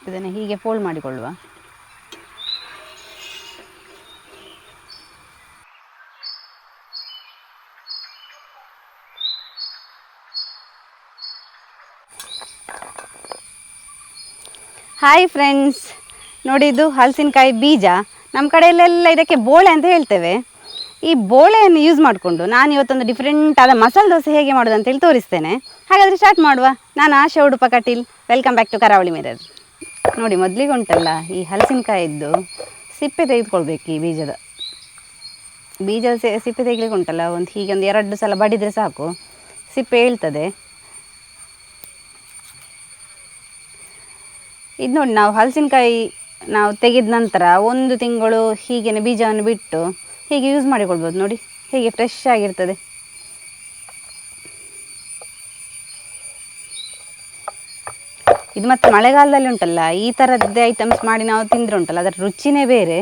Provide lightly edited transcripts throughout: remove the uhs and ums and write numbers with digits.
ಇದನ್ನು ಹೀಗೆ ಫೋಲ್ಡ್ ಮಾಡಿಕೊಳ್ಳುವ. ಹಾಯ್ ಫ್ರೆಂಡ್ಸ್, ನೋಡಿ ಇದು ಹಲಸಿನಕಾಯಿ ಬೀಜ. ನಮ್ಮ ಕಡೆಯಲ್ಲೆಲ್ಲ ಇದಕ್ಕೆ ಬೋಳೆ ಅಂತ ಹೇಳ್ತೇವೆ. ಈ ಬೋಳೆಯನ್ನು ಯೂಸ್ ಮಾಡಿಕೊಂಡು ನಾನು ಇವತ್ತೊಂದು ಡಿಫ್ರೆಂಟ್ ಆದ ಮಸಾಲೆ ದೋಸೆ ಹೇಗೆ ಮಾಡೋದು ಅಂತೇಳಿ ತೋರಿಸ್ತೇನೆ. ಹಾಗಾದರೆ ಸ್ಟಾರ್ಟ್ ಮಾಡುವ. ನಾನು Asha Udupa Kateel. Welcome back to Karavali mirror. ನೋಡಿ, ಮೊದಲಿಗೆ ಉಂಟಲ್ಲ, ಈ ಹಲಸಿನಕಾಯಿದ್ದು ಸಿಪ್ಪೆ ತೆಗೆದುಕೊಳ್ಬೇಕು. ಈ ಬೀಜದ ಸಿಪ್ಪೆ ತೆಗಿಲಿಕ್ಕೆ ಉಂಟಲ್ಲ, ಹೀಗೆ ಒಂದು 2 ಸಲ ಬಡಿದರೆ ಸಾಕು, ಸಿಪ್ಪೆ ಹೇಳ್ತದೆ. ಇದು ನೋಡಿ, ನಾವು ಹಲಸಿನಕಾಯಿ ತೆಗೆದ ನಂತರ 1 ತಿಂಗಳು ಹೀಗೇ ಬೀಜವನ್ನು ಬಿಟ್ಟು ಹೀಗೆ ಯೂಸ್ ಮಾಡಿಕೊಳ್ಬೋದು. ನೋಡಿ ಹೇಗೆ ಫ್ರೆಶ್ ಆಗಿರ್ತದೆ. ಇದು ಮತ್ತು ಮಳೆಗಾಲದಲ್ಲಿ ಉಂಟಲ್ಲ, ಈ ಥರದ್ದೇ ಐಟಮ್ಸ್ ಮಾಡಿ ನಾವು ತಿಂದರೆ ಉಂಟಲ್ಲ, ಅದರ ರುಚಿನೇ ಬೇರೆ.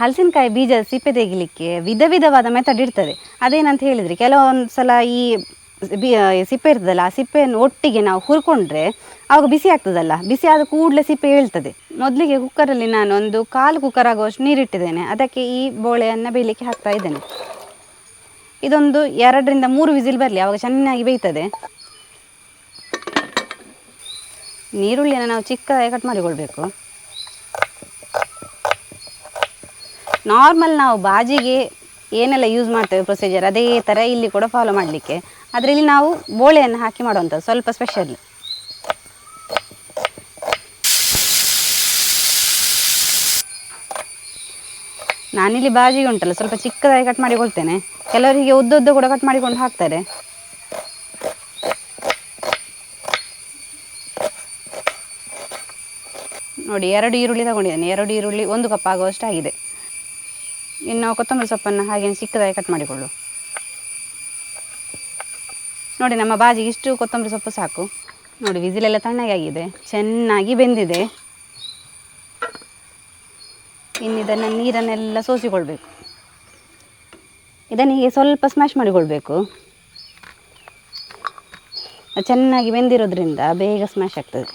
ಹಲಸಿನಕಾಯಿ ಬೀಜದ ಸಿಪ್ಪೆ ತೆಗಿಲಿಕ್ಕೆ ವಿಧವಾದ ಮೆಥಡ್ ಇರ್ತದೆ. ಅದೇನಂತ ಹೇಳಿದರೆ, ಕೆಲವೊಂದು ಸಲ ಈ ಸಿಪ್ಪೆ ಇರ್ತದಲ್ಲ, ಆ ಸಿಪ್ಪೆಯನ್ನು ಒಟ್ಟಿಗೆ ನಾವು ಹುರ್ಕೊಂಡ್ರೆ ಆವಾಗ ಬಿಸಿ ಆಗ್ತದಲ್ಲ, ಬಿಸಿ ಆದ ಕೂಡಲೇ ಸಿಪ್ಪೆ ಹೇಳ್ತದೆ. ಮೊದಲಿಗೆ ಕುಕ್ಕರಲ್ಲಿ ನಾನು ಒಂದು 1/4 ಕುಕ್ಕರ್ ಆಗುವಷ್ಟು ನೀರಿಟ್ಟಿದ್ದೇನೆ. ಅದಕ್ಕೆ ಈ ಬೋಳೆಯನ್ನು ಬೇಯಲಿಕ್ಕೆ ಹಾಕ್ತಾ ಇದ್ದೇನೆ. ಇದೊಂದು 2ರಿಂದ 3 ವಿಸಿಲ್ ಬರಲಿ, ಆವಾಗ ಚೆನ್ನಾಗಿ ಬೇಯ್ತದೆ. ನೀರುಳ್ಳಿಯನ್ನು ನಾವು ಚಿಕ್ಕದಾಗಿ ಕಟ್ ಮಾಡಿಕೊಳ್ಬೇಕು. ನಾರ್ಮಲ್ ನಾವು ಬಾಜಿಗೆ ಏನೆಲ್ಲ ಯೂಸ್ ಮಾಡ್ತೇವೆ ಪ್ರೊಸೀಜರ್, ಅದೇ ಥರ ಇಲ್ಲಿ ಕೂಡ ಫಾಲೋ ಮಾಡಲಿಕ್ಕೆ. ಆದರೆ ಇಲ್ಲಿ ನಾವು ಬೋಳೆಯನ್ನು ಹಾಕಿ ಮಾಡುವಂಥದ್ದು ಸ್ವಲ್ಪ ಸ್ಪೆಷಲ್. ನಾನಿಲ್ಲಿ ಬಾಜಿಗೆ ಉಂಟಲ್ಲ ಸ್ವಲ್ಪ ಚಿಕ್ಕದಾಗಿ ಕಟ್ ಮಾಡಿಕೊಳ್ತೇನೆ. ಕೆಲವರಿಗೆ ಉದ್ದ ಕೂಡ ಕಟ್ ಮಾಡಿಕೊಂಡು ಹಾಕ್ತಾರೆ. ನೋಡಿ, 2 ಈರುಳ್ಳಿ ತಗೊಂಡಿದ್ದೇನೆ. 2 ಈರುಳ್ಳಿ 1 ಕಪ್ ಆಗುವಷ್ಟು ಆಗಿದೆ. ಇನ್ನು ಕೊತ್ತಂಬರಿ ಸೊಪ್ಪನ್ನು ಹಾಗೆ ಚಿಕ್ಕದಾಗಿ ಕಟ್ ಮಾಡಿಕೊಳ್ಳು. ನೋಡಿ, ನಮ್ಮ ಬಾಜಿಗೆ ಇಷ್ಟು ಕೊತ್ತಂಬರಿ ಸೊಪ್ಪು ಸಾಕು. ನೋಡಿ, ವಿಸಿಲೆಲ್ಲ ತಣ್ಣಗೆ ಆಗಿದೆ, ಚೆನ್ನಾಗಿ ಬೆಂದಿದೆ. ಇನ್ನು ಇದನ್ನು ನೀರನ್ನೆಲ್ಲ ಸೋಸಿಕೊಳ್ಬೇಕು. ಇದನ್ನು ಹೀಗೆ ಸ್ವಲ್ಪ ಸ್ಮ್ಯಾಶ್ ಮಾಡಿಕೊಳ್ಬೇಕು. ಚೆನ್ನಾಗಿ ಬೆಂದಿರೋದ್ರಿಂದ ಬೇಗ ಸ್ಮ್ಯಾಶ್ ಆಗ್ತದೆ.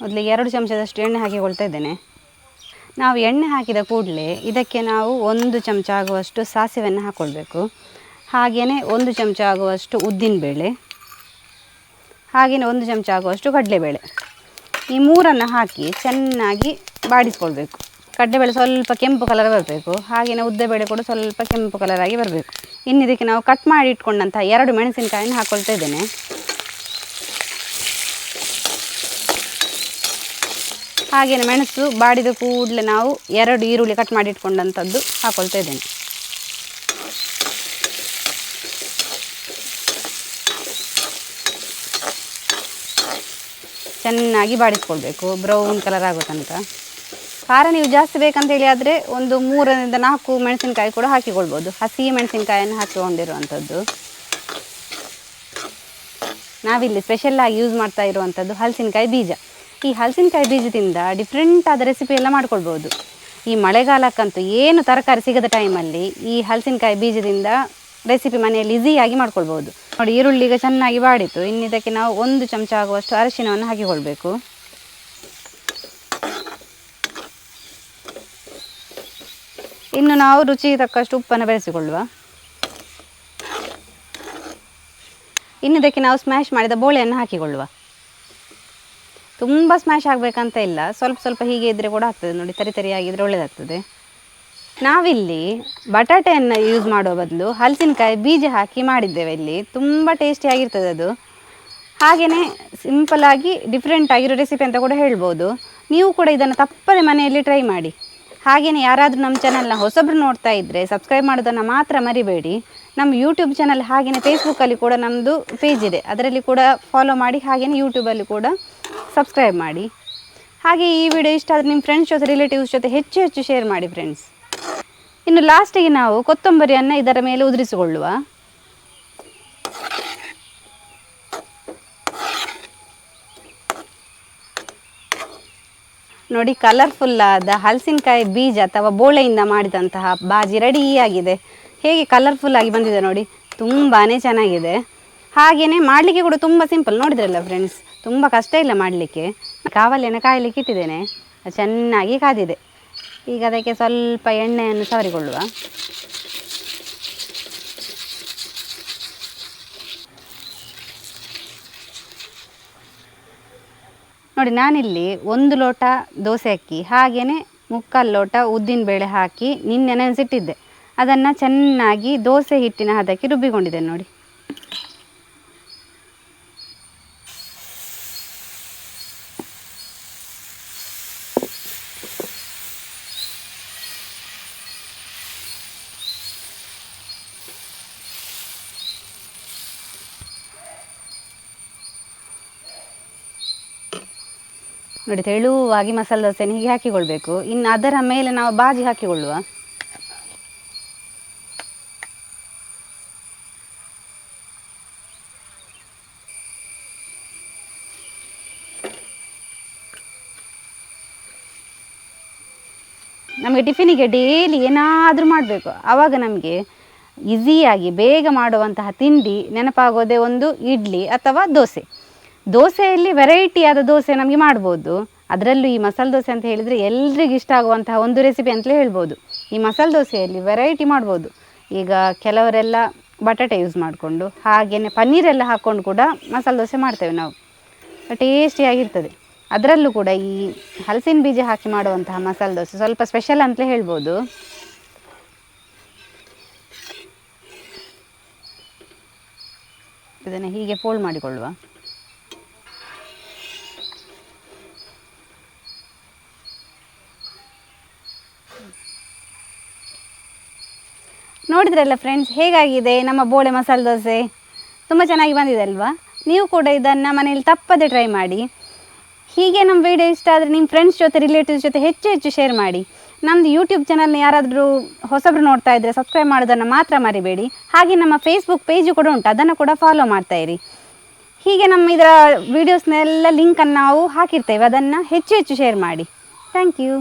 ಮೊದಲಿಗೆ 2 ಚಮಚದಷ್ಟು ಎಣ್ಣೆ ಹಾಕಿಕೊಳ್ತಾ ಇದ್ದೇನೆ. ನಾವು ಎಣ್ಣೆ ಹಾಕಿದ ಕೂಡಲೇ ಇದಕ್ಕೆ ನಾವು 1 ಚಮಚ ಆಗುವಷ್ಟು ಸಾಸಿವೆಯನ್ನು ಹಾಕ್ಕೊಳ್ಬೇಕು. ಹಾಗೆಯೇ 1 ಚಮಚ ಆಗುವಷ್ಟು ಉದ್ದಿನಬೇಳೆ, ಹಾಗೆಯೇ 1 ಚಮಚ ಆಗುವಷ್ಟು ಕಡಲೆಬೇಳೆ. ಈ 3ಅನ್ನು ಹಾಕಿ ಚೆನ್ನಾಗಿ ಬಾಡಿಸ್ಕೊಳ್ಬೇಕು. ಕಡಲೆಬೇಳೆ ಸ್ವಲ್ಪ ಕೆಂಪು ಕಲರ್ ಬರಬೇಕು, ಹಾಗೆಯೇ ಉದ್ದಿನಬೇಳೆ ಕೂಡ ಸ್ವಲ್ಪ ಕೆಂಪು ಕಲರ್ ಆಗಿ ಬರಬೇಕು. ಇನ್ನು ಇದಕ್ಕೆ ನಾವು ಕಟ್ ಮಾಡಿ ಇಟ್ಕೊಂಡಂತಹ 2 ಮೆಣಸಿನಕಾಯಿನ ಹಾಕ್ಕೊಳ್ತಾ ಇದ್ದೇನೆ. ಹಾಗೆಯೇ ಮೆಣಸು ಬಾಡಿದ ಕೂಡಲೇ ನಾವು 2 ಈರುಳ್ಳಿ ಕಟ್ ಮಾಡಿ ಇಟ್ಕೊಂಡಂಥದ್ದು ಹಾಕ್ಕೊಳ್ತಾ ಇದ್ದೇನೆ. ಚೆನ್ನಾಗಿ ಬಾಡಿಸ್ಕೊಳ್ಬೇಕು, ಬ್ರೌನ್ ಕಲರ್ ಆಗೋ ತನಕ. ಖಾರ ನೀವು ಜಾಸ್ತಿ ಬೇಕಂತೇಳಿ ಆದರೆ ಒಂದು 3ರಿಂದ 4 ಮೆಣಸಿನಕಾಯಿ ಕೂಡ ಹಾಕಿಕೊಳ್ಬೋದು. ಹಸಿ ಮೆಣಸಿನಕಾಯನ್ನು ಹಾಕಿಕೊಂಡಿರುವಂಥದ್ದು. ನಾವಿಲ್ಲಿ ಸ್ಪೆಷಲ್ಲಾಗಿ ಯೂಸ್ ಮಾಡ್ತಾ ಇರುವಂಥದ್ದು ಹಲಸಿನಕಾಯಿ ಬೀಜ. ಈ ಹಲಸಿನಕಾಯಿ ಬೀಜದಿಂದ ಡಿಫ್ರೆಂಟ್ ಆದ ರೆಸಿಪಿ ಎಲ್ಲ ಮಾಡ್ಕೊಳ್ಬೋದು. ಈ ಮಳೆಗಾಲಕ್ಕಂತೂ ಏನು ತರಕಾರಿ ಸಿಗದ ಟೈಮಲ್ಲಿ ಈ ಹಲಸಿನಕಾಯಿ ಬೀಜದಿಂದ ರೆಸಿಪಿ ಮನೆಯಲ್ಲಿ ಈಸಿಯಾಗಿ ಮಾಡ್ಕೊಳ್ಬೋದು. ನೋಡಿ, ಈರುಳ್ಳಿ ಈಗ ಚೆನ್ನಾಗಿ ಬಾಡಿತು. ಇನ್ನು ಇದಕ್ಕೆ ನಾವು 1 ಚಮಚ ಆಗುವಷ್ಟು ಅರಿಶಿನವನ್ನು ಹಾಕಿಕೊಳ್ಬೇಕು. ಇನ್ನು ನಾವು ರುಚಿಗೆ ತಕ್ಕಷ್ಟು ಉಪ್ಪನ್ನು ಬೆರೆಸಿಕೊಳ್ಳುವ. ಇನ್ನು ಇದಕ್ಕೆ ನಾವು ಸ್ಮ್ಯಾಶ್ ಮಾಡಿದ ಬೋಳೆಯನ್ನು ಹಾಕಿಕೊಳ್ಳುವ. ತುಂಬ ಸ್ಮ್ಯಾಶ್ ಆಗಬೇಕಂತ ಇಲ್ಲ, ಸ್ವಲ್ಪ ಹೀಗೆ ಇದ್ದರೆ ಕೂಡ ಆಗ್ತದೆ. ನೋಡಿ, ತರಿಯಾಗಿದ್ದರೆ ಒಳ್ಳೆಯದಾಗ್ತದೆ. ನಾವಿಲ್ಲಿ ಬಟಾಟೆಯನ್ನು ಯೂಸ್ ಮಾಡೋ ಬದಲು ಹಲಸಿನಕಾಯಿ ಬೀಜ ಹಾಕಿ ಮಾಡಿದ್ದೇವೆ. ಇಲ್ಲಿ ತುಂಬ ಟೇಸ್ಟಿಯಾಗಿರ್ತದೆ ಅದು. ಹಾಗೆಯೇ ಸಿಂಪಲ್ಲಾಗಿ ಡಿಫ್ರೆಂಟ್ ಆಗಿರೋ ರೆಸಿಪಿ ಅಂತ ಕೂಡ ಹೇಳ್ಬೋದು. ನೀವು ಕೂಡ ಇದನ್ನು ತಪ್ಪದೆ ಮನೆಯಲ್ಲಿ ಟ್ರೈ ಮಾಡಿ. ಹಾಗೆಯೇ ಯಾರಾದರೂ ನಮ್ಮ ಚಾನಲ್ನ ಹೊಸಬ್ರು ನೋಡ್ತಾ ಇದ್ದರೆ ಸಬ್ಸ್ಕ್ರೈಬ್ ಮಾಡೋದನ್ನು ಮಾತ್ರ ಮರಿಬೇಡಿ. ನಮ್ಮ ಯೂಟ್ಯೂಬ್ ಚಾನಲ್ ಹಾಗೆಯೇ ಫೇಸ್ಬುಕ್ಕಲ್ಲಿ ಕೂಡ ನಮ್ಮದು ಪೇಜ್ ಇದೆ, ಅದರಲ್ಲಿ ಕೂಡ ಫಾಲೋ ಮಾಡಿ. ಹಾಗೆಯೇ ಯೂಟ್ಯೂಬಲ್ಲಿ ಕೂಡ ಸಬ್ಸ್ಕ್ರೈಬ್ ಮಾಡಿ. ಹಾಗೆ ಈ ವಿಡಿಯೋ ಇಷ್ಟ ಆದರೆ ನಿಮ್ಮ ಫ್ರೆಂಡ್ಸ್ ಜೊತೆ ರಿಲೇಟಿವ್ಸ್ ಜೊತೆ ಹೆಚ್ಚು ಶೇರ್ ಮಾಡಿ ಫ್ರೆಂಡ್ಸ್. ಇನ್ನು ಲಾಸ್ಟಿಗೆ ನಾವು ಕೊತ್ತಂಬರಿಯನ್ನು ಇದರ ಮೇಲೆ ಉದುರಿಸಿಕೊಳ್ಳುವ. ನೋಡಿ, ಕಲರ್ಫುಲ್ ಆದ ಹಲಸಿನಕಾಯಿ ಬೀಜ ಅಥವಾ ಬೋಳೆಯಿಂದ ಮಾಡಿದಂತಹ ಬಾಜಿ ರೆಡಿಯಾಗಿದೆ. ಹೇಗೆ ಕಲರ್ಫುಲ್ ಆಗಿ ಬಂದಿದೆ ನೋಡಿ, ತುಂಬಾ ಚೆನ್ನಾಗಿದೆ. ಹಾಗೆಯೇ ಮಾಡಲಿಕ್ಕೆ ಕೂಡ ತುಂಬ ಸಿಂಪಲ್, ನೋಡಿದ್ರಲ್ಲ ಫ್ರೆಂಡ್ಸ್, ತುಂಬ ಕಷ್ಟ ಇಲ್ಲ ಮಾಡಲಿಕ್ಕೆ. ಕಾವಲಿಯನ್ನು ಕಾಯಲಿಕ್ಕೆ ಇಟ್ಟಿದ್ದೇನೆ, ಚೆನ್ನಾಗಿ ಕಾದಿದೆ. ಈಗ ಅದಕ್ಕೆ ಸ್ವಲ್ಪ ಎಣ್ಣೆಯನ್ನು ಸವರಿಕೊಳ್ಳುವ. ನೋಡಿ, ನಾನಿಲ್ಲಿ 1 ಲೋಟ ದೋಸೆ ಅಕ್ಕಿ ಹಾಗೆಯೇ 3/4 ಲೋಟ ಉದ್ದಿನಬೇಳೆ ಹಾಕಿ ನಿನ್ನೆ ನೆನೆಸಿಟ್ಟಿದ್ದೆ. ಅದನ್ನು ಚೆನ್ನಾಗಿ ದೋಸೆ ಹಿಟ್ಟಿನ ಹದಕ್ಕೆ ರುಬ್ಬಿಕೊಂಡಿದ್ದೇನೆ ನೋಡಿ. ನೋಡಿ, ತೆಳುವಾಗಿ ಮಸಾಲೆ ದೋಸೆನ ಹೀಗೆ ಹಾಕಿಕೊಳ್ಬೇಕು. ಇನ್ನು ಅದರ ಮೇಲೆ ನಾವು ಬಾಜಿ ಹಾಕಿಕೊಳ್ಳುವ. ನಮಗೆ ಟಿಫಿನಿಗೆ ಡೈಲಿ ಏನಾದರೂ ಮಾಡಬೇಕು, ಆವಾಗ ನಮಗೆ ಈಸಿಯಾಗಿ ಬೇಗ ಮಾಡುವಂತಹ ತಿಂಡಿ ನೆನಪಾಗೋದೇ ಒಂದು ಇಡ್ಲಿ ಅಥವಾ ದೋಸೆ. ದೋಸೆಯಲ್ಲಿ ವೆರೈಟಿಯಾದ ದೋಸೆ ನಮಗೆ ಮಾಡ್ಬೋದು. ಅದರಲ್ಲೂ ಈ ಮಸಾಲೆ ದೋಸೆ ಅಂತ ಹೇಳಿದರೆ ಎಲ್ರಿಗೂ ಇಷ್ಟ ಆಗುವಂತಹ ಒಂದು ರೆಸಿಪಿ ಅಂತಲೇ ಹೇಳ್ಬೋದು. ಈ ಮಸಾಲೆ ದೋಸೆಯಲ್ಲಿ ವೆರೈಟಿ ಮಾಡ್ಬೋದು. ಈಗ ಕೆಲವರೆಲ್ಲ ಬಟಾಟೆ ಯೂಸ್ ಮಾಡಿಕೊಂಡು ಹಾಗೆಯೇ ಪನ್ನೀರೆಲ್ಲ ಹಾಕ್ಕೊಂಡು ಕೂಡ ಮಸಾಲೆ ದೋಸೆ ಮಾಡ್ತೇವೆ ನಾವು, ಟೇಸ್ಟಿಯಾಗಿರ್ತದೆ. ಅದರಲ್ಲೂ ಕೂಡ ಈ ಹಲಸಿನ ಬೀಜ ಹಾಕಿ ಮಾಡುವಂತಹ ಮಸಾಲೆ ದೋಸೆ ಸ್ವಲ್ಪ ಸ್ಪೆಷಲ್ ಅಂತಲೇ ಹೇಳ್ಬೋದು. ಇದನ್ನು ಹೀಗೆ ಫೋಲ್ಡ್ ಮಾಡಿಕೊಳ್ಳುವ. ನೋಡಿದ್ರಲ್ಲ ಫ್ರೆಂಡ್ಸ್, ಹೇಗಾಗಿದೆ ನಮ್ಮ ಬೋಳೆ ಮಸಾಲೆ ದೋಸೆ? ತುಂಬ ಚೆನ್ನಾಗಿ ಬಂದಿದೆ ಅಲ್ವಾ? ನೀವು ಕೂಡ ಇದನ್ನು ಮನೇಲಿ ತಪ್ಪದೆ ಟ್ರೈ ಮಾಡಿ. ಹೀಗೆ ನಮ್ಮ ವಿಡಿಯೋ ಇಷ್ಟ ಆದರೆ ನಿಮ್ಮ ಫ್ರೆಂಡ್ಸ್ ಜೊತೆ, ರಿಲೇಟಿವ್ಸ್ ಜೊತೆ ಹೆಚ್ಚು ಶೇರ್ ಮಾಡಿ. ನಮ್ಮದು ಯೂಟ್ಯೂಬ್ ಚಾನಲ್ನ ಯಾರಾದರೂ ಹೊಸಬ್ರು ನೋಡ್ತಾ ಇದ್ದರೆ ಸಬ್ಸ್ಕ್ರೈಬ್ ಮಾಡೋದನ್ನು ಮಾತ್ರ ಮರಿಬೇಡಿ. ಹಾಗೆ ನಮ್ಮ ಫೇಸ್ಬುಕ್ ಪೇಜು ಕೂಡ ಉಂಟು, ಅದನ್ನು ಕೂಡ ಫಾಲೋ ಮಾಡ್ತಾಯಿರಿ. ಹೀಗೆ ನಮ್ಮ ಇದರ ವೀಡಿಯೋಸ್ನೆಲ್ಲ ಲಿಂಕನ್ನು ನಾವು ಹಾಕಿರ್ತೇವೆ, ಅದನ್ನು ಹೆಚ್ಚು ಶೇರ್ ಮಾಡಿ. Thank you.